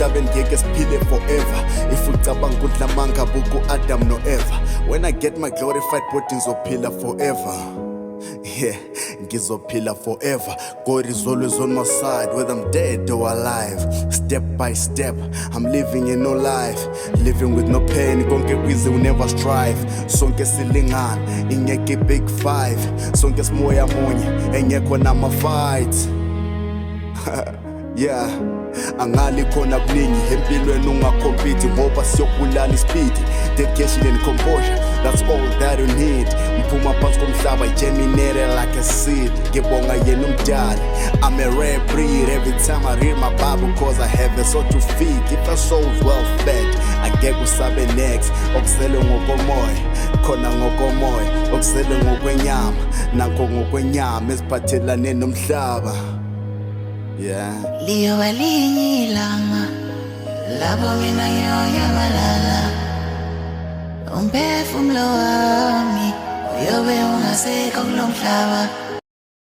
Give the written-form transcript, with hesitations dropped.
emhlabeni ngeke siphile forever. If ucabanga ukuthi lamanga buku Adam no Eva, when I get my glorified body ngizophila forever. Yeah, ngizophila forever. God is always on my side, whether I'm dead or alive. Step by step, I'm living a no life, living with no pain. Konke busy, we never strive. Sonke silingana, ingeke big five. Sonke simoya munye, engekho nama fight. Yeah, angali khona kuningi empilweni ungacompete ngoba siyokubulala ispeed. Dedication and composure, that's all that you need. Mphuma phansi komhlaba germinate like a seed. Ngibonga yena umdali, I'm a rare breed. Every time I read my Bible cause I have a soul to feed. If the soul's well fed, angeke usabe next. Okusele ngokomoya, khona ngokomoya. Okusele ngokwenyama, nakho ngokwenyama esiphathelane nomhlaba. Yeah. Liyo walinye ilanga lapho mina ngiyoyabalala, umphefumulo wami uyobe ungasekho kulo mhlaba.